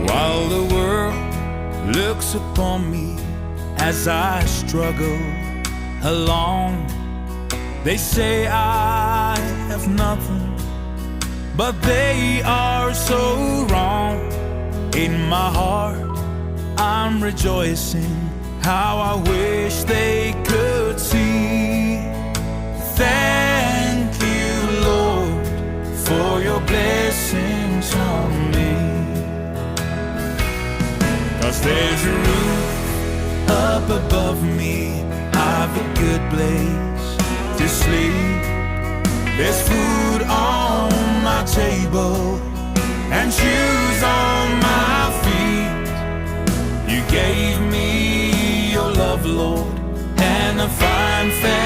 While the world looks upon me as I struggle along, they say I have nothing, but they are so wrong. In my heart I'm rejoicing, how I wish they could see. Thank you, Lord, for your blessings on me. 'Cause there's a roof up above me, I've a good place to sleep. There's food on my table and shoes on my feet. You gave me your love, Lord, and a fine family.